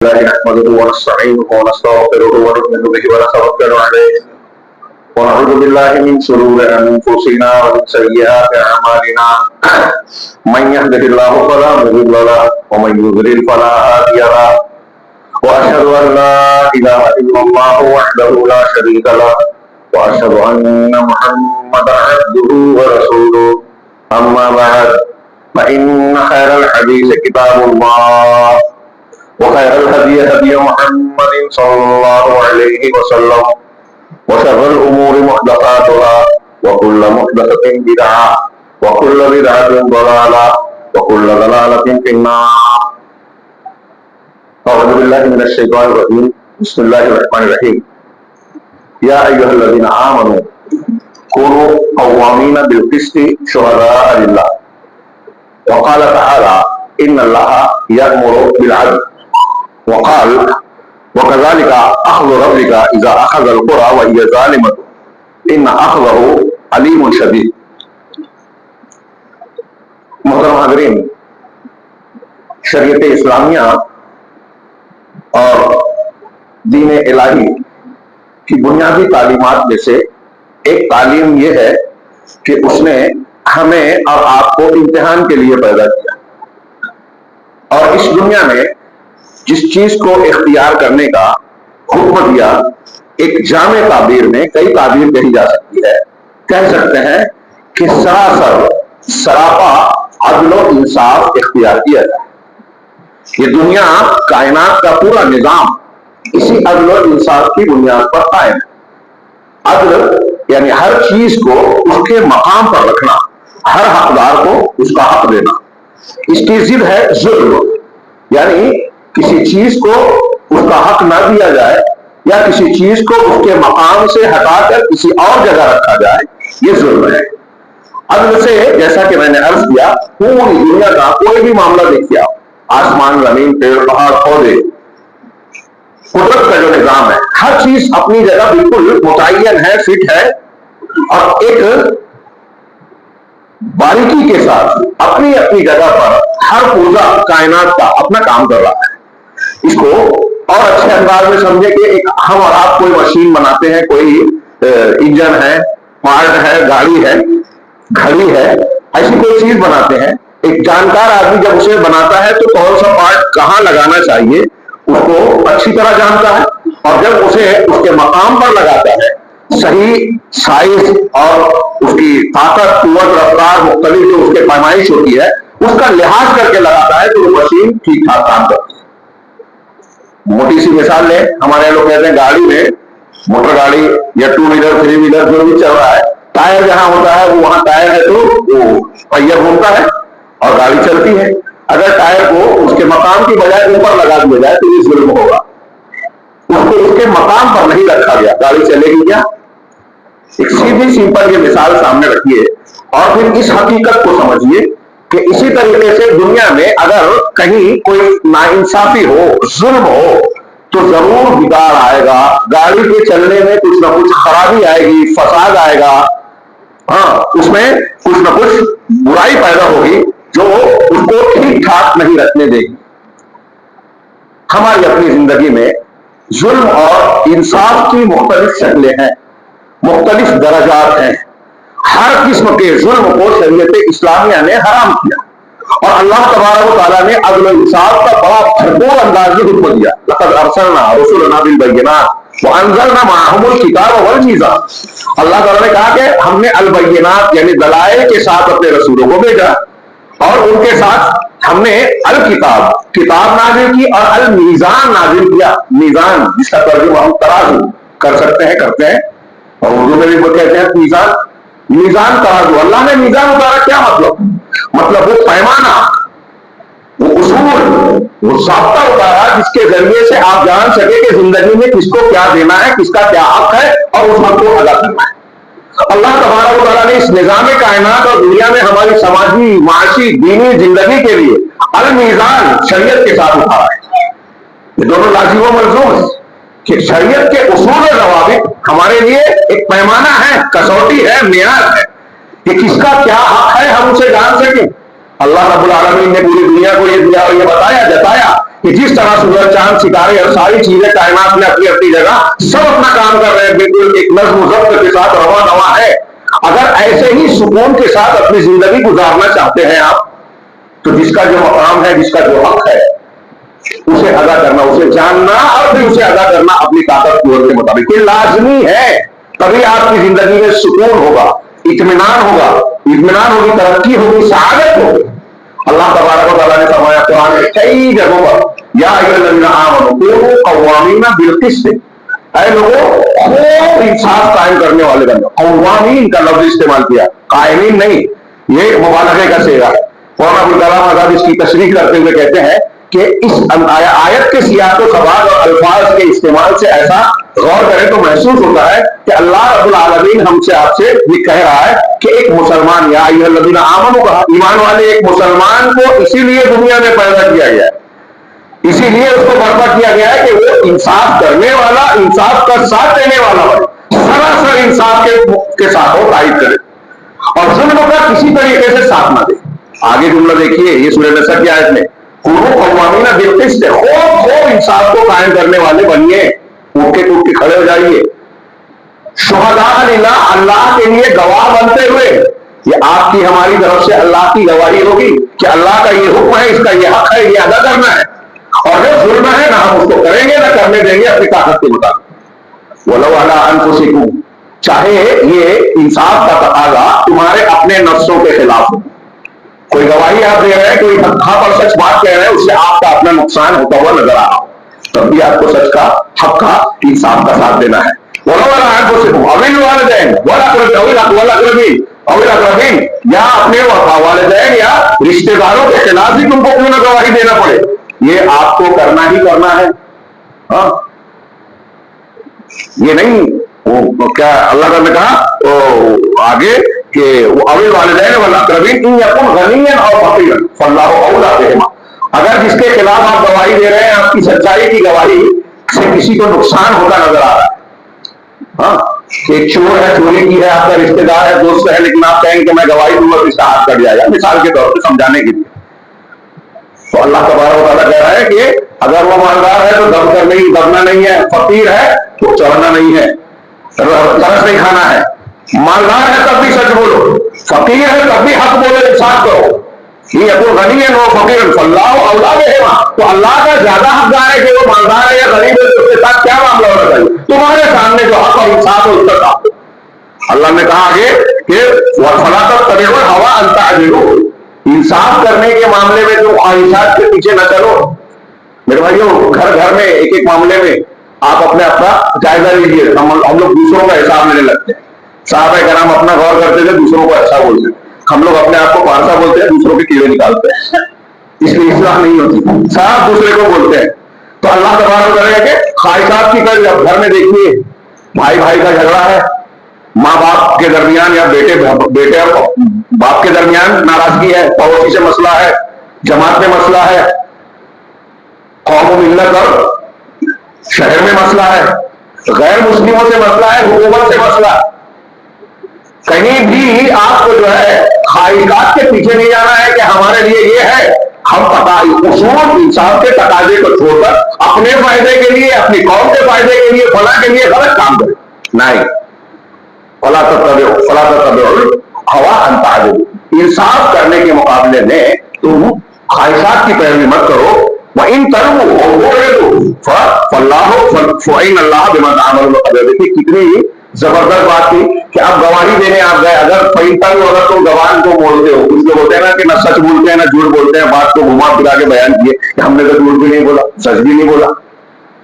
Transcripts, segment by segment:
الله نحمده ونستعينه ونستغفره ونؤمن به ونتوكل عليه ونعوذ بالله من شرور انفسنا ومن سيئات اعمالنا من يهده الله فلا مضل له ومن يضلل فلا هادي له واشهد ان لا اله الا الله وحده لا شريك له واشهد ان محمدا عبده ورسوله اما بعد فان خير الحديث كتاب الله وخير الهدي هدي محمد صلى الله عليه وسلم وشر الأمور محدثاتها وكل محدثة بدعة وكل بدعة ضلالة وكل ضلالة في النار. أعوذ بالله من الشيطان الرجيم. بسم الله الرحمن الرحيم. يا أيها الذين آمنوا كونوا قوامين بالقسط شهداء لله. وقال تعالى إن الله يأمر بالعدل. وقال وكذلك أخذ ربك إذا أخذ القرى وهي ظالمة إن أخذه عليم شديد. محترم حاضرین، شریعت اسلامیہ اور دین الہی کی بنیادی تعلیمات میں سے ایک تعلیم یہ ہے کہ اس نے ہمیں اور آپ کو امتحان کے لیے پیدا کیا اور اس دنیا میں جس چیز کو اختیار کرنے کا حکم دیا ایک جامع تعبیر میں کئی تعبیر کہی جا سکتی ہے. کہہ سکتے ہیں کہ سراسر سراپا عدل و انصاف اختیار کیا جائے. یہ دنیا کائنات کا پورا نظام اسی عدل و انصاف کی بنیاد پر قائم ہے. عدل یعنی ہر چیز کو اس کے مقام پر رکھنا، ہر حقدار کو اس کا حق دینا. اس کی ضد ہے ظلم، یعنی کسی چیز کو اس کا حق نہ دیا جائے یا کسی چیز کو اس کے مقام سے ہٹا کر کسی اور جگہ رکھا جائے، یہ ظلم ہے. عدل سے جیسا کہ میں نے عرض کیا، پوری دنیا کا کوئی بھی معاملہ دیکھیے آپ، آسمان، زمین، پیڑ، پہاڑ، پودے، قدرت کا جو نظام ہے، ہر چیز اپنی جگہ بالکل متعین ہے، فٹ ہے اور ایک باریکی کے ساتھ اپنی اپنی جگہ پر ہر پرزہ کائنات کا اپنا کام کر رہا ہے. اس کو اور اچھے انداز میں سمجھے کہ ایک ہم اور آپ کوئی مشین بناتے ہیں، کوئی انجن ہے، پارٹ ہے، گاڑی ہے، گھڑی ہے، ایسی کوئی چیز بناتے ہیں. ایک جانکار آدمی جب اسے بناتا ہے تو کون سا پارٹ کہاں لگانا چاہیے اس کو اچھی طرح جانتا ہے، اور جب اسے اس کے مقام پر لگاتا ہے صحیح سائز اور اس کی طاقت، قوت، رفتار مختلف جو اس کے پیمائش ہوتی ہے اس کا لحاظ کر کے لگاتا ہے تو وہ مشین ٹھیک ٹھاک کام کرتی ہے. موٹی سی مثال لیں، ہمارے لوگ کہتے ہیں گاڑی میں، موٹر گاڑی یا 2 ویلر 3 ویلر جو بھی چل رہا ہے، ٹائر جہاں ہوتا ہے وہ وہاں ٹائر ہے تو وہ پہیہ گھومتا ہے اور گاڑی چلتی ہے. اگر ٹائر کو اس کے مقام کی بجائے اوپر لگا دیا جائے تو یہ ظلم ہوگا. اس کو اس کے مقام پر نہیں رکھا گیا، گاڑی چلے گی کیا؟ ایک سیدھی سمپل یہ مثال سامنے رکھیے اور پھر اس حقیقت کو سمجھیے کہ اسی طریقے سے دنیا میں اگر کہیں کوئی ناانصافی ہو، ظلم ہو تو ضرور بگاڑ آئے گا. گاڑی کے چلنے میں کچھ نہ کچھ خرابی آئے گی، فساد آئے گا، ہاں اس میں کچھ نہ کچھ برائی پیدا ہوگی جو اس کو ٹھیک ٹھاک نہیں رکھنے دے گی. ہماری اپنی زندگی میں ظلم اور انصاف کی مختلف شکلیں ہیں، مختلف درجات ہیں. ہر قسم کے ظلم کو شریعت اسلامیہ نے حرام کیا اور اللہ تبارک و تعالیٰ نے عدل و انصاف کا بڑا بھرپور انداز میں حکم دیا. لقد ارسلنا رسلنا بالبینات وانزلنا معهم الکتاب والمیزان. اللہ تعالیٰ نے کہا کہ ہم نے البینات یعنی دلائل کے ساتھ اپنے رسولوں کو بھیجا اور ان کے ساتھ ہم نے الکتاب کتاب نازل کی اور المیزان نازل کیا. میزان جس کا ترجمہ ہم ترازو کر سکتے ہیں، کرتے ہیں، اور اردو میں بھی وہ کہتے ہیں میزان. میزان ترازو، اللہ نے میزان اتارا، کیا مطلب وہ پیمانہ، وہ اصول، وہ ضابطہ اتارا جس کے ذریعے سے آپ جان سکے کہ زندگی میں کس کو کیا دینا ہے، کس کا کیا حق ہے اور اس حق کو ادا کرنا ہے. اللہ تبارک و تعالیٰ نے اس نظام کائنات اور دنیا میں ہماری سماجی، معاشی، دینی زندگی کے لیے المیزان شریعت کے ساتھ اتارا ہے. یہ دونوں لازم و ملزوم ہے کہ شریعت کے اصول و ضوابط ہمارے لیے ایک پیمانہ ہے، کسوٹی ہے، معیار ہے کہ کس کا کیا حق ہے ہم اسے جان سکیں. اللہ رب العالمین نے پوری دنیا کو یہ دیا اور یہ بتایا، جتایا کہ جس طرح سورج چاند ستارے اور ساری چیزیں کائنات میں اپنی اپنی جگہ سب اپنا کام کر رہے ہیں، بالکل ایک نظم و ضبط کے ساتھ رواں رواں ہے، اگر ایسے ہی سکون کے ساتھ اپنی زندگی گزارنا چاہتے ہیں آپ، تو جس کا جو مقام ہے، جس کا جو حق ہے، اسے ادا کرنا، اسے جاننا اور پھر اسے ادا کرنا اپنی طاقت قوت کے مطابق، یہ لازمی ہے۔ تبھی آپ کی زندگی میں سکون ہوگا، اطمینان ہوگی، ترقی ہوگی، سعادت ہوگی۔ اللہ تبارک و تعالیٰ نے فرمایا قرآن میں کئی جگہوں پر، یا ایھا الذین آمنوا کونوا قوامین بالقسط، اے لوگوں خوب انصاف قائم کرنے والے بنو۔ قوامین کا لفظ استعمال کیا، قائمین نہیں، یہ مبالغے کا صیغہ ہے۔ مولانا ابوالکلام آزاد اس کی تشریح کرتے ہوئے کہتے ہیں کہ اس آیت کے سیاق و سباق اور الفاظ کے استعمال سے ایسا غور کریں تو محسوس ہوتا ہے کہ اللہ رب العالمین ہم سے آپ سے یہ کہہ رہا ہے کہ ایک مسلمان، یا ایھا الذین آمنوا کہا، ایمان والے ایک مسلمان کو اسی لیے دنیا میں پیدا کیا گیا ہے، اسی لیے اس کو برپا کیا گیا ہے کہ وہ انصاف کرنے والا، انصاف کا ساتھ دینے والا بنے، سراسر انصاف کے ساتھ وہ تائید کرے اور ظلم کا کسی طریقے سے ساتھ نہ دے۔ آگے جملہ دیکھیے، یہ سورہ نساء کی آیت میں، کونوا قوامین بالقسط، خوب انصاف کو قائم کرنے والے بنیے، اٹھ کے کھڑے ہو جائیے، شہداء للہ، اللہ کے لیے گواہ بنتے ہوئے۔ یہ آپ کی ہماری طرف سے اللہ کی گواہی ہوگی کہ اللہ کا یہ حکم ہے، اس کا یہ حق ہے، یہ ادا کرنا ہے، اور جو ظلم ہے نہ ہم اس کو کریں گے نہ کرنے دیں گے اپنی طاقت کے مطابق۔ وَلَوْ عَلَىٰ أَنفُسِكُمْ، چاہے یہ انصاف کا تقاضا تمہارے اپنے نفسوں کے خلاف ہو، کوئی گواہی آپ دے رہے ہیں، کوئی حق اور سچ بات کہہ رہے ہیں، اس سے آپ کا اپنا نقصان ہوتا ہوا نظر آ رہا ہو، تب بھی آپ کو سچ کا، حق کا، انصاف کا ساتھ دینا ہے۔ وَلَوْ عَلَىٰ أَنفُسِكُمْ أَوِ الْوَالِدَيْنِ وَالْأَقْرَبِينَ، یا اپنے والدین یا رشتہ داروں کے خلاف بھی تم کو کیوں نہ گواہی دینا پڑے، یہ آپ کو کرنا ہی کرنا ہے۔ ہاں، یہ نہیں وہ کیا اللہ تعالیٰ نے کہا تو آگے کہ اوی والدین والاقربین ان یکن غنیا او فقیرا فاللہ اولیٰ بہما، اگر جس کے خلاف آپ گواہی دے رہے ہیں، آپ کی سچائی کی گواہی سے کسی کو نقصان ہوتا نظر آ رہا ہے، ہاں کہ چور ہے، چوری کی ہے، آپ کا رشتہ دار ہے، دوست ہے، لیکن آپ کہیں کہ میں گواہی دوں گا تو اس کا ہاتھ کٹ جائے گا، مثال کے طور پہ سمجھانے کے لیے، تو اللہ تبارک و تعالیٰ کہہ رہا ہے کہ اگر وہ مالدار ہے تو دبنا نہیں ہے، فقیر ہے تو چڑھنا نہیں ہے، ترس نہیں کھانا ہے، مالدار ہے تب بھی سچ بولو، فقیر ہے تب بھی حق بولو، انصاف کرو۔ یہ ابو غنی ہے وہ فقیر فاللہ اولیٰ بہما، تو اللہ کا زیادہ حقدار ہے کہ وہ مالدار ہے یا غریب ہے، اس کے ساتھ کیا معاملہ ہونا چاہیے، تمہارے سامنے جو حق اور انصاف ہے اس کا کام۔ اللہ نے کہا آگے کہ فَلَا تَتَّبِعُوا الْهَوَىٰ أَن تَعْدِلُوا، انصاف کرنے کے معاملے میں تم خواہشات کے پیچھے نہ چلو۔ میرے بھائیوں، گھر میں ایک معاملے میں آپ اپنا جائزہ لیجیے، ہم لوگ دوسروں کا حساب لینے لگتے ہیں، صحابہ کرام اپنا غور کرتے تھے، دوسروں کو اچھا بولتے ہیں، ہم لوگ اپنے آپ کو پارسا بولتے ہیں، دوسروں کے کیڑے نکالتے ہیں، اس لیے اصلاح نہیں ہوتی، صاحب دوسرے کو بولتے ہیں۔ تو اللہ تبارک کرے گا کہ خواہشات کی کل گھر میں دیکھیے، بھائی کا جھگڑا ہے، ماں باپ کے درمیان یا بیٹے اور باپ کے درمیان ناراضگی ہے، پڑوسی سے مسئلہ ہے، جماعت میں مسئلہ ہے، قوم و ملت اور شہر میں مسئلہ ہے، غیر مسلموں سے مسئلہ ہے، حکومت سے مسئلہ ہے، کہیں بھی آپ کو جو ہے خواہشات کے پیچھے نہیں جانا ہے کہ ہمارے لیے یہ ہے، ہم اصول انصاف کے تقاضے کو چھوڑ کر اپنے فائدے کے لیے، اپنی قوم کے فائدے کے لیے، فلاح کے لیے غلط کام کریں، نہیں، فَلَا تَتَّبِعُوا الْهَوَىٰ أَن تَعْدِلُوا، انصاف کرنے کے مقابلے میں تم خواہشات کی پیروی مت کرو، وَإِن تَلْوُوا أَوْ تُعْرِضُوا فَإِنَّ اللَّهَ بِمَا تَعْمَلُونَ خَبِيرٌ۔ دیکھیے کتنی زبردست بات تھی کہ اب گواہی دینے آپ گئے، اگر تم گواہ کو موڑتے ہو، کچھ لوگ ہوتے ہیں نا کہ نہ سچ بولتے ہیں نہ جھوٹ بولتے ہیں، بات کو گھما پھرا کے بیان کیے کہ ہم نے تو جھوٹ بھی نہیں بولا، سچ بھی نہیں بولا،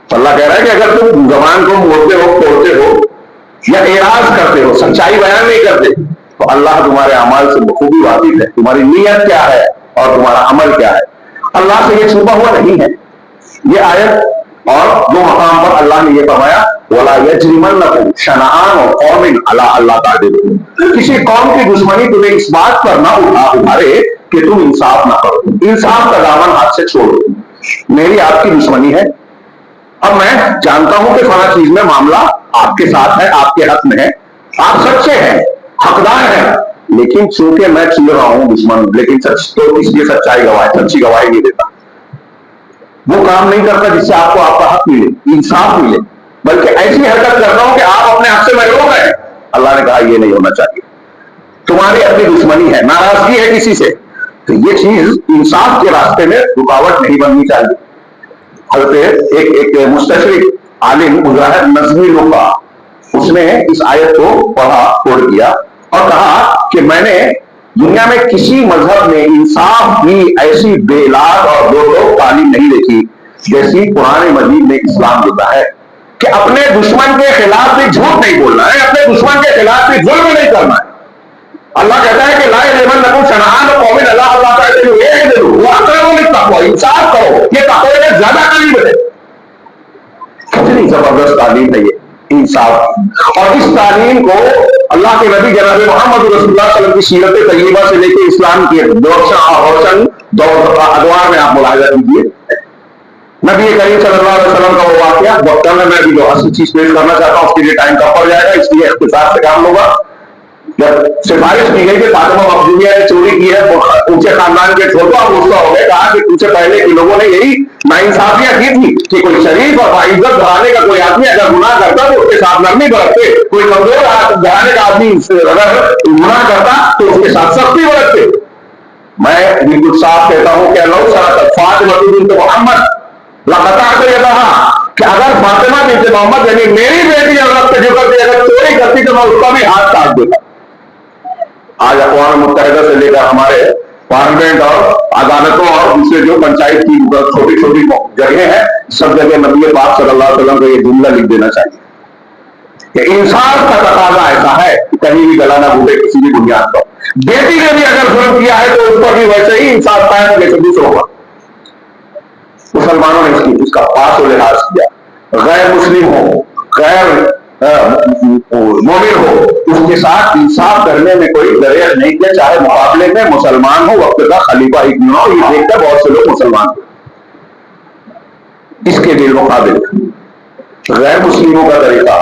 تو اللہ کہہ رہا ہے کہ اگر تم زبان کو موڑتے ہو، توڑتے ہو یا اعراض کرتے ہو، سچائی بیان نہیں کرتے، تو اللہ تمہارے اعمال سے بخوبی واقف ہے، تمہاری نیت کیا ہے اور تمہارا عمل کیا ہے، اللہ سے یہ چھپا ہوا نہیں ہے۔ یہ آیت اور دو مقام پر اللہ نے یہ فرمایا وَلَا يَجْرِمَنَّكُمْ شَنَآنُ قَوْمٍ عَلَىٰ أَلَّا تَعْدِلُوا، کسی قوم کی دشمنی تمہیں اس بات پر نہ ابھارے کہ تم انصاف نہ کرو، انصاف کا دامن ہاتھ سے چھوڑو، میری آپ کی دشمنی ہے، اب میں جانتا ہوں کہ فلاں چیز میں معاملہ آپ کے ساتھ ہے، آپ کے حق میں ہے، آپ سچے ہیں، حقدار ہیں، لیکن چونکہ میں چل رہا ہوں دشمن، لیکن سچ تو اس لیے سچائی گواہ، سچی گواہی نہیں دیتا، وہ کام نہیں کرتا جس سے آپ کو آپ کا حق ملے، انصاف ملے، بلکہ ایسی حرکت کر رہا ہوں کہ آپ اپنے حق سے محروم ہیں۔ اللہ نے کہا یہ نہیں ہونا چاہیے، تمہاری اپنی دشمنی ہے، ناراضگی ہے کسی سے، تو یہ چیز انصاف کے راستے میں رکاوٹ نہیں بننی چاہیے۔ حضرت ایک مستشرق عالم گزرا ہے نظمی لوکا، اس نے اس آیت کو پڑھا، کوٹ کیا اور کہا کہ میں نے دنیا میں کسی مذہب میں انصاف کی ایسی بے لاگ اور دو لوگ تعلیم نہیں دیکھی جیسی قرآن مجید میں اسلام دیتا ہے کہ اپنے دشمن کے خلاف بھی جھوٹ نہیں بولنا ہے، اپنے دشمن کے خلاف بھی ظلم نہیں کرنا ہے۔ اللہ کہتا ہے کہ لا یجرمنکم شنآن قوم علی اللہ تعالیٰ اعدلوا واقربوا للتقوی، انصاف کرو، یہ تقوی میں زیادہ قریب ہے۔ کتنی زبردست تعلیم ہے یہ انصاف، اور اس تعلیم کو اللہ کے نبی جناب محمد رسول اللہ صلی اللہ علیہ وسلم کی سیرت طیبہ سے لے کے اسلام کے روشن ادوار میں آپ ملاحظہ کیجیے۔ نبی کریم صلی اللہ علیہ وسلم کا وہ واقعہ وقت میں بھی جو اصل چیز پیش کرنا چاہتا ہوں اس کے لیے ٹائم کم پڑ جائے گا، اس لیے اختصار سے کام ہوگا۔ جب سفارش کی گئی کہ فاطمہ مخزومیہ نے چوری کی ہے، اونچے خاندان کے چھوٹا غصہ ہو گئے، کہا کہ تم سے پہلے کے لوگوں نے یہی ناانصافیاں کی تھی کہ کوئی شریف اور باعزت گھرانے کا کوئی آدمی اگر گناہ کرتا تو اس کے ساتھ نرمی برتتے، کوئی کمزور گھرانے کا آدمی اگر گناہ کرتا تو اس کے ساتھ سختی برتتے۔ میں بالکل صاف کہتا ہوں کہ لو سرقت فاطمہ بنت محمد لقطعت یدہا، کہ اگر فاطمہ بنت محمد یعنی میری بیٹی اگر چوری کرتی تو میں اس کا بھی ہاتھ کاٹ دیتا۔ آج اقوام متحدہ سے لے کر ہمارے پارلیمنٹ اور عدالتوں اور دوسرے جو پنچایت کی چھوٹی چھوٹی جگہیں ہیں، سب جگہ نبی پاک صلی اللہ علیہ وسلم کو یہ جملہ لکھ دینا چاہیے کہ انصاف کا تقاضا ایسا ہے کہ کہیں بھی گلا نہ گھوٹے کسی بھی بنیاد پر۔ بیٹی نے بھی اگر ظلم کیا ہے تو اس پر بھی ویسے ہی انصاف قائم جیسے دوسروں کا۔ مسلمانوں نے اس کا پاس و لحاظ کیا، غیر مسلم ہو، غیر مومن ہو، اس کے ساتھ انصاف کرنے میں کوئی دریغ نہیں کیا، چاہے مقابلے میں مسلمان ہو، وقت کا خلیفہ ہی کیوں نہ ہو۔ یہ دیکھ کر بہت سے لوگ مسلمان ہو، اس کے بالمقابل غیر مسلموں کا طریقہ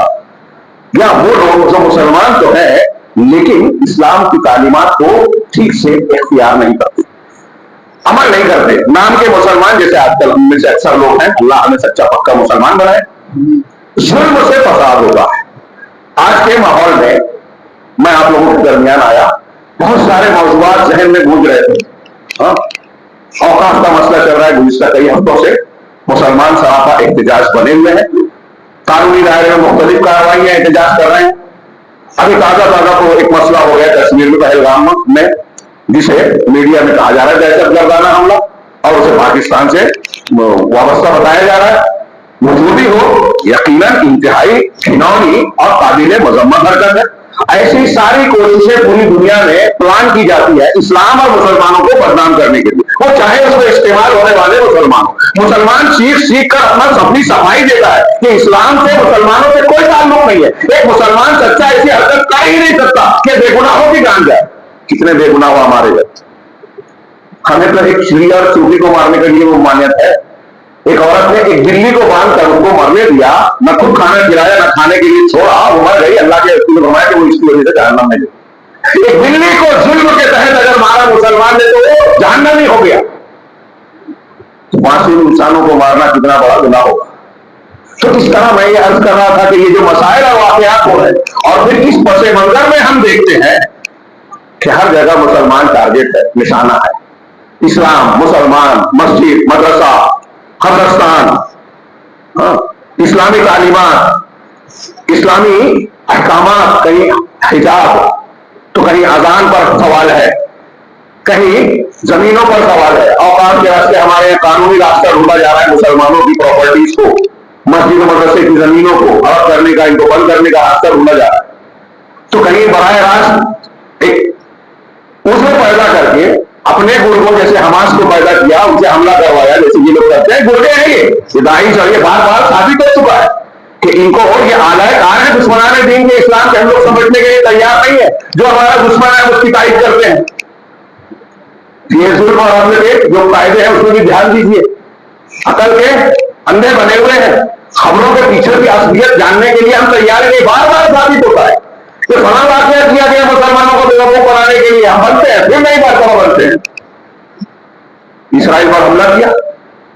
یا وہ لوگ جو مسلمان تو ہے لیکن اسلام کی تعلیمات کو ٹھیک سے اختیار نہیں کرتے، عمل نہیں کرتے، نام کے مسلمان جیسے آج کل ہم میں سے اکثر لوگ ہیں، اللہ ہمیں سچا پکا مسلمان بنائے۔ ظلم سے فساد ہوتا ہے۔ آج کے ماحول میں میں آپ لوگوں کے درمیان آیا، بہت سارے موضوعات ذہن میں گونج رہے تھے۔ اوقاف کا مسئلہ چل رہا ہے گزشتہ کئی ہفتوں سے، مسلمان سراپا احتجاج بنے ہوئے ہیں، قانونی دائرے میں مختلف کارروائیاں احتجاج کر رہے ہیں۔ ابھی تازہ تو ایک مسئلہ ہو گیا کشمیر میں پہلگام میں، جسے میڈیا میں کہا جا رہا ہے دہشت گردانہ حملہ، اور اسے پاکستان سے وابستہ بتایا جا رہا ہے۔ موجودی ہو یقیناً انتہائی گھناؤنی اور قابل مذمت حرکت ہے۔ ایسی ساری کوششیں پوری دنیا میں پلان کی جاتی ہے اسلام اور مسلمانوں کو بدنام کرنے کے لیے، وہ چاہے اس میں استعمال ہونے والے مسلمان ہوں۔ مسلمان سیکھ کر اپنی صفائی دیتا ہے کہ اسلام سے مسلمانوں سے کوئی تعلق نہیں ہے۔ ایک مسلمان سچا ایسی حرکت کر ہی نہیں سکتا کہ بے گناہوں کی جان جائے۔ کتنے بے گناہ ہوا ہمارے گھر، ہمیں تو ایک چڑی اور چوٹی کو مارنے کے لیے وہ مانیت ہے۔ ایک عورت نے ایک بلی کو باندھ کر اس کو مرنے دیا، نہ خود کھانا کھلایا نہ کھانے کے لیے چھوڑا، وہ مر گئی، اللہ کے رسول نے فرمایا کہ وہ اس کی وجہ سے جہنم میں گئی۔ ایک بلی کو ظلم کے تحت اگر مارا مسلمان نے تو وہ جہنمی ہو گیا۔ معصوم انسانوں کو مارنا کتنا بڑا گناہ ہوگا۔ تو اس طرح میں یہ عرض کر رہا تھا کہ یہ جو مسائل اور واقعات ہو رہے ہیں، اور پھر اس پس منظر میں ہم دیکھتے ہیں کہ ہر جگہ مسلمان ٹارگیٹ ہے، نشانہ ہے۔ اسلام، مسلمان، مسجد، مدرسہ، قبرستان، اسلامی تعلیمات، اسلامی احکامات، کہیں حجاب تو کہیں اذان پر سوال ہے، کہیں زمینوں پر سوال ہے۔ اوقاف کے راستے ہمارے قانونی راستہ ڈھونڈا جا رہا ہے مسلمانوں کی پراپرٹیز کو، مسجد و مدرسے کی زمینوں کو الگ کرنے کا، ان کو بند کرنے کا راستہ ڈھونڈا جا رہا ہے۔ تو کہیں براہ راست ایک عضو پیدا کر کے اپنے گروہوں جیسے حماس کو پیدا کیا، ان سے حملہ کروایا جیسے یہ لوگ کرتے ہیں، گردے ہیں یہ داعش، اور یہ بار بار ثابت ہو چکا ہے کہ ان کو یہ آلائے کار ہے دشمنان دین کے اسلام کے ہم لوگ سمجھنے کے لیے تیار نہیں ہے۔ جو ہمارا دشمن ہے اس کی تائید کرتے ہیں۔ یہ ظلم اور عدل کے جو قاعدے ہیں اس میں بھی دھیان دیجیے، عقل کے اندھے بنے ہوئے ہیں، خبروں کے پیچھے کی اصلیت جاننے کے لیے ہم تیار ہیں، بار بار ثابت ہوتا ہے کہ فلاں واقعہ کیا گیا مسلمانوں کو بیوقوف بنانے کے لیے، ہم بنتے ہیں، پھر نہیں بات بنتے ہیں۔ اسرائیل پر حملہ کیا،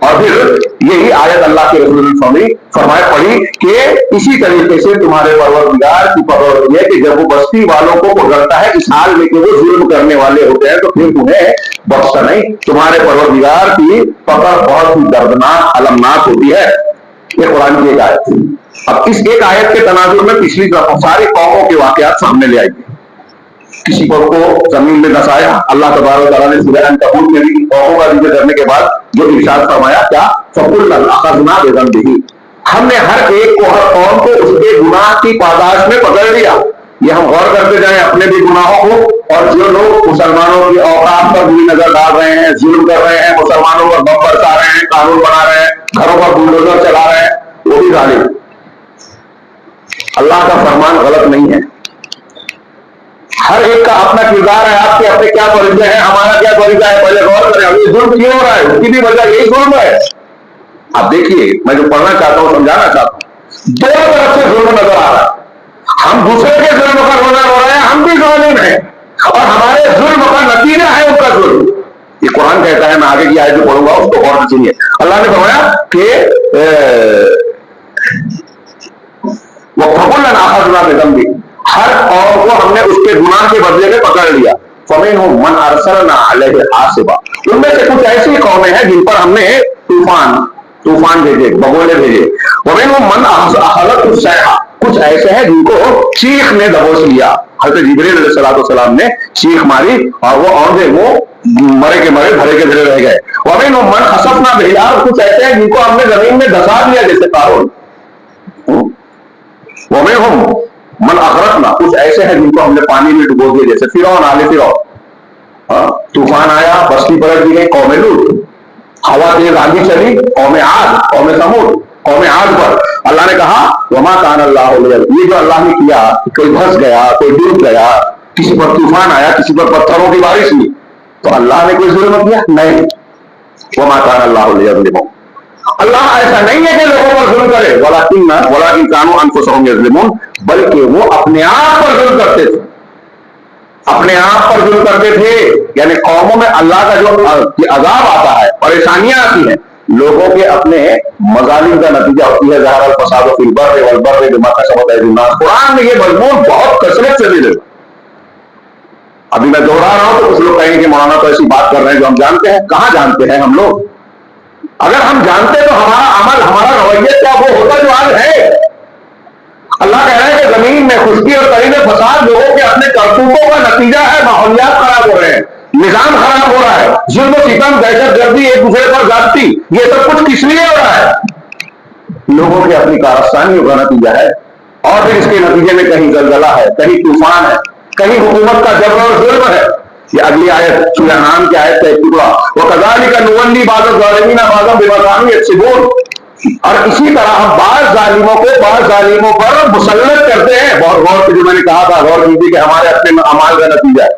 اور پھر یہی آیت اللہ کے رسول نے فرمائے پڑھی کہ اسی طریقے سے تمہارے پروردگار کی پکڑ ہے کہ جب وہ بستی والوں کو پکڑتا ہے اس حال میں کہ وہ ظلم کرنے والے ہوتے ہیں تو پھر انہیں بخشا نہیں. تمہارے پروردگار کی پکڑ بہت ہی دردناک المناک ہوتی ہے. یہ قرآن کی ایک آیت تھی. اب اس ایک آیت کے تناظر میں پچھلی ساری قوموں کے واقعات سامنے لے آئی. کسی قوم کو زمین میں دسایا. اللہ تبارک و تعالیٰ نے سورہ عنکبوت میں بھی قوموں کا ذکر کرنے کے بعد جو ارشاد فرمایا کیا فَكُلًّا أَخَذْنَا بِذَنبِهِ ہم نے ہر ایک کو ہر قوم کو اس کے گناہ کی پاداش میں پکڑ لیا. یہ ہم غور کرتے جائیں اپنے بھی گناہوں کو اور جو لوگ مسلمانوں کی اوقات پر بری نظر ڈال رہے ہیں ظلم کر رہے ہیں مسلمانوں پر بم برسا رہے ہیں قانون بنا رہے ہیں گھروں پر بلڈوزر چلا رہے ہیں وہ بھی ظالم. اللہ کا فرمان غلط نہیں ہے. ہر ایک کا اپنا کردار ہے. آپ کے اپنے کیا فریضے ہیں ہمارا کیا فریضہ ہے پہلے غور کریں. اب یہ ظلم کیوں ہو رہا ہے اس کی بھی وجہ یہی ظلم ہے. آپ دیکھیے میں جو پڑھنا چاہتا ہوں سمجھانا چاہتا ہوں دونوں طرف سے ظلم نظر آ رہا ہے. ہم دوسرے کے ظلم کا رونا رو رہے ہیں ہم بھی ظالم ہیں اور ہمارے ظلم کا نتیجہ ہے ان کا ظلم. یہ قرآن کہتا ہے میں آگے کی آیت جو پڑھوں گا اس کو غور سے سنیے. اللہ نے فرمایا کہ وَفَكُلًّا أَخَذْنَا بِذَنبِهِ ہر قوم کو ہم نے اس کے گناہ کے بدلے میں پکڑ لیا. فَمِنْهُمْ مَنْ أَرْسَلْنَا عَلَيْهِ حَاصِبًا ان میں سے کچھ ایسی قومیں ہیں جن پر ہم نے طوفان بھیجے بگولے بھیجے. وَمِنْهُمْ مَنْ أَخَذَتْهُ الصَّيْحَةُ کچھ ایسے ہیں جن کو چیخ نے دبوچ لیا. حضرت جبریل علیہ السلام نے چیخ ماری اور وہ اوندے وہ مرے کے مرے بھرے کے بھرے رہ گئے. وَمِنْهُمْ مَنْ خَسَفْنَا بِهِ الْأَرْضَ کچھ ایسے ہیں جن کو ہم نے زمین میں دھسا دیا جیسے قارون. وَمِنْهُمْ من اغرقنا کچھ ایسے ہیں جن کو ہم نے پانی میں ڈبو دیا جیسے فرعون آل فرعون. طوفان آیا بستی پلٹ دی گئی قوم لوط. ہوا تیز آندھی چلی قوم عاد قوم ثمود قوم عاد پر اللہ نے کہا وما کان اللہ یہ جو اللہ نے کیا کوئی پھنس گیا کوئی ڈوب گیا کسی پر طوفان آیا کسی پر پتھروں کی بارش ہوئی تو اللہ نے کوئی ظلم کیا نہیں. وما کان اللہ لیظلمہم اللہ ایسا نہیں ہے کہ لوگوں پر ظلم کرے. وَلَٰكِن كَانُوا أَنفُسَهُمْ يَظْلِمُونَ بلکہ وہ اپنے آپ پر ظلم کرتے تھے. اپنے آپ پر ظلم کرتے تھے یعنی قوموں میں اللہ کا جو عذاب آتا ہے پریشانیاں آتی ہیں لوگوں کے اپنے مظالم کا نتیجہ ہوتی ہے. ظَهَرَ الْفَسَادُ فِي الْبَرِّ وَالْبَحْرِ بِمَا كَسَبَتْ أَيْدِي النَّاسِ قرآن میں یہ مضمون بہت کثرت سے ملے گا. ابھی میں دوہرا رہا ہوں تو کچھ لوگ کہیں گے کہ مولانا تو ایسی بات کر رہے ہیں جو ہم جانتے ہیں. کہاں جانتے ہیں ہم لوگ؟ اگر ہم جانتے تو ہمارا عمل ہمارا رویہ کیا وہ ہوتا جو آج ہے. اللہ کہہ رہا ہے کہ زمین میں خشکی اور قریب فساد لوگوں کے اپنے کرتوتوں کا نتیجہ ہے. ماحولیات خراب ہو رہے ہیں نظام خراب ہو رہا ہے ظلم و ستم دہشت گردی ایک دوسرے پر زیادتی یہ سب کچھ کس لیے ہو رہا ہے؟ لوگوں کی اپنی کارستانیوں کا نتیجہ ہے. اور پھر اس کے نتیجے میں کہیں زلزلہ ہے کہیں طوفان ہے کہیں حکومت کا جبر اور ظلم ہے. یہ اگلی آیت سورہ انعام کی آیت کا ایک ٹکڑا وَكَذَلِكَ نُوَلِّي بَعْضَ الظَّالِمِينَ بَعْضًا بِمَا كَانُوا يَكْسِبُونَ اور اسی طرح ہم بعض ظالموں پر مسلط کرتے ہیں. بہت غور سے جو میں نے کہا تھا غور کیجیے کہ ہمارے اپنے اعمال کا نتیجہ ہے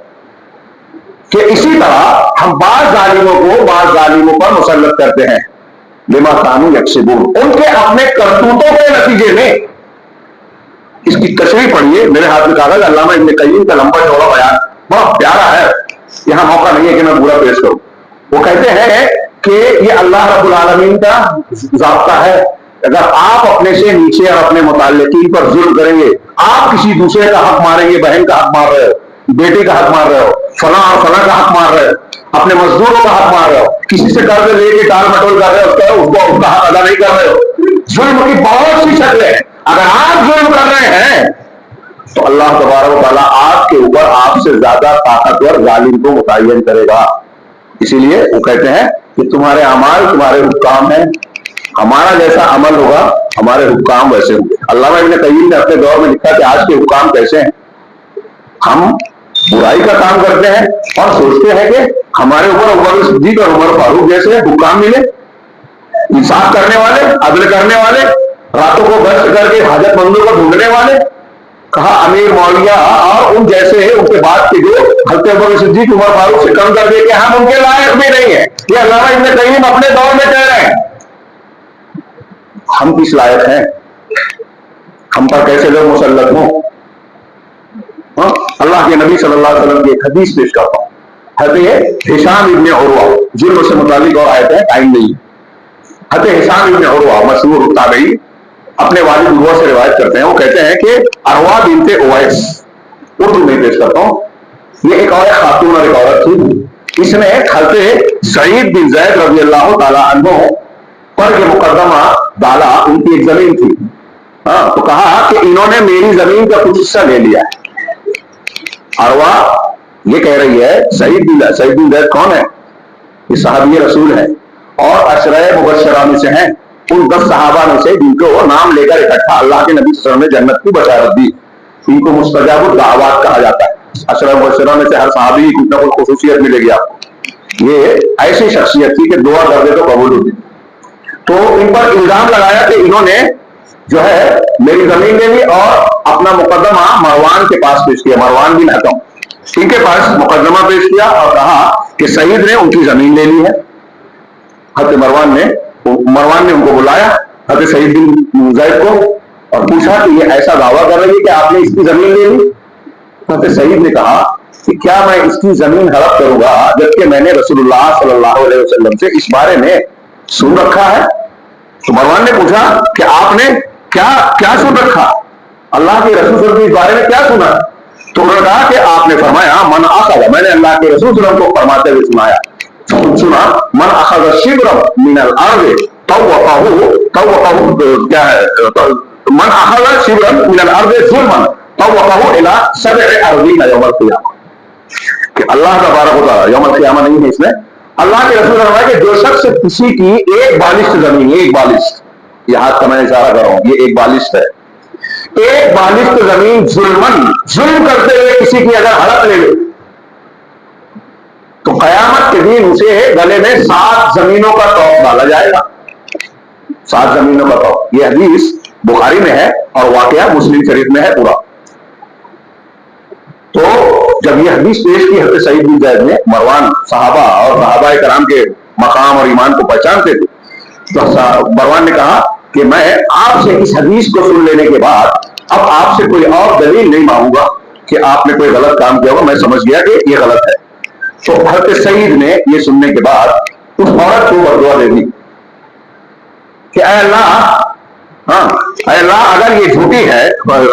کہ اسی طرح ہم بعض ظالموں پر مسلط کرتے ہیں بِمَا كَانُوا يَكْسِبُونَ ان کے اپنے کرتوتوں کے نتیجے میں. اس کی تشریح پڑھیے میرے ہاتھ میں کاغذ علامہ ابن قیم کا لمبا چوڑا بیان بہت پیارا ہے. یہاں موقع نہیں ہے کہ میں پورا پیش کروں. وہ کہتے ہیں کہ یہ اللہ رب العالمین کا ضابطہ ہے. اگر آپ اپنے سے نیچے اور اپنے متعلقین پر ظلم کریں گے آپ کسی دوسرے کا حق ماریں گے بہن کا حق مار رہے ہو بیٹے کا حق مار رہے ہو فلاں اور فلاں کا حق مار رہے ہو اپنے مزدوروں کا حق مار رہے ہو کسی سے قرض لے کے ٹال مٹول کر رہے ہو اس کا حق ادا نہیں کر رہے ہو. ظلم کی بہت سی شکلیں ہیں. اگر آپ ظلم کر رہے ہیں تو اللہ تبارک و تعالیٰ آپ کے اوپر آپ سے زیادہ طاقتور ظالم کو متعین کرے گا. اسی لیے وہ کہتے ہیں کہ تمہارے اعمال تمہارے حکام ہیں. ہمارا جیسا عمل ہوگا ہمارے حکام ویسے ہوں گے. علامہ ابن قیم نے اپنے دور میں لکھا کہ آج کے حکام کیسے ہیں. ہم برائی کا کام کرتے ہیں اور سوچتے ہیں کہ ہمارے اوپر عمر صدیق اور عمر فاروق جیسے حکام ملے انصاف کرنے والے عدل کرنے والے راتوں کو گشت کر کے حاجت مندوں کو ڈھونڈنے والے. کہا امیر مولیا اور ان جیسے ان کے بعد کے جو حضرت ابوبکر صدیق عمر فاروق سے کم کر دے کہ ہم ان کے لائق بھی نہیں ہیں. یہ علامہ ابن قیم اپنے دور میں کہہ رہے ہیں. ہم کس لائق ہیں؟ ہم پر کیسے لوگ مسلط ہوں؟ اللہ کے نبی صلی اللہ علیہ وسلم کی ایک حدیث پیش کرتا ہوں. حضرت ہشام ابن عروہ ظلم سے متعلق اور آیت ہے ٹائم نہیں حضرت حشام ابن عروہ مشہور تابعی اپنے والد عروہ سے روایت کرتے ہیں، وہ کہتے ہیں کہ اروا بنت اویس، اردو میں پیش کرتا ہوں، یہ ایک اور خاتون اور ایک عورت تھی، اس نے حضرت سعید بن زید رضی اللہ تعالیٰ عنہ پر یہ مقدمہ ڈالا، ان کی ایک زمین تھی، ہاں، تو کہا کہ انہوں نے میری زمین کا کچھ حصہ لے لیا ہے۔ اروا یہ کہہ رہی ہے سعید بن زید کون ہے؟ یہ صحابی رسول ہے اور عشرہ مبشرہ میں سے ہیں، ان 10 صحابہ میں سے جن کو وہ نام لے کر اکٹھا اللہ کے نبی صلی اللہ علیہ وسلم نے جنت کی بشارت دی، ان کو مستجاب الدعوات کہا جاتا ہے۔ عشرہ مبشرہ میں سے ہر صحابی کی کچھ نہ کچھ خصوصیت ملے گی آپ کو، یہ ایسی شخصیت تھی کہ دعا کر دے تو قبول ہوتی۔ تو ان پر الزام لگایا کہ انہوں نے جو ہے میری زمین لے لی اور اپنا مقدمہ مروان کے پاس پیش کیا، مروان بن حکم ان کے پاس مقدمہ پیش کیا اور کہا کہ سعید نے ان کی زمین لے لی ہے۔ حضرت مروان نے ان کو بلایا، حضرت سعید بن زید کو، اور پوچھا کہ یہ ایسا دعویٰ کر رہی ہے کہ آپ نے اس کی زمین لے لی۔ حضرت سعید نے کہا کہ کیا میں اس کی زمین ہڑپ کروں گا جبکہ میں نے رسول اللہ صلی اللہ علیہ وسلم سے اس بارے میں سن رکھا ہے؟ تو مروان نے پوچھا کہ آپ نے کیا سن رکھا، اللہ کے رسول صلی اللہ علیہ وسلم کے بارے میں کیا سنا؟ تو انہوں نے کہا کہ آپ نے فرمایا من اخذ، میں نے اللہ کے رسول صلی اللہ علیہ وسلم کو فرماتے ہوئے سنا من اخذ شبرا من الارض طوقه کیا ہے، من اخذ شبرا من الارض ظلما طوقه الى 7 ارضین یوم القیامہ، کہ اللہ تبارک و تعالیٰ یوم القیامہ نہیں ہے اس میں، اللہ کے رسول نے فرمایا کہ جو شخص کسی کی ایک بالشت زمین، ایک بالشت، یہ ہاتھ کا میں اشارہ کر رہا ہوں، یہ ایک بالشت ہے، ایک بالشت زمین ظلم کرتے ہوئے کسی کی اگر ہڑپ لے لے تو قیامت کے دن اسے گلے میں 7 زمینوں کا طوق ڈالا جائے گا، 7 زمینوں کا طوق۔ یہ حدیث بخاری میں ہے اور واقعہ مسلم شریف میں ہے پورا۔ تو جب یہ حدیث پیش کی حضرت سعید بن زید نے، مروان صحابہ اور صحابہ کرام کے مقام اور ایمان کو پہچانتے تھے، تو مروان نے کہا کہ میں آپ سے اس حدیث کو سن لینے کے بعد اب آپ سے کوئی اور دلیل نہیں مانگوں گا کہ آپ نے کوئی غلط کام کیا ہوگا، میں سمجھ گیا کہ یہ غلط ہے۔ تو حضرت سعید نے یہ سننے کے بعد اس عورت کو بددعا دے دی کہ اے اللہ، ہاں اے اللہ اگر یہ جھوٹی ہے،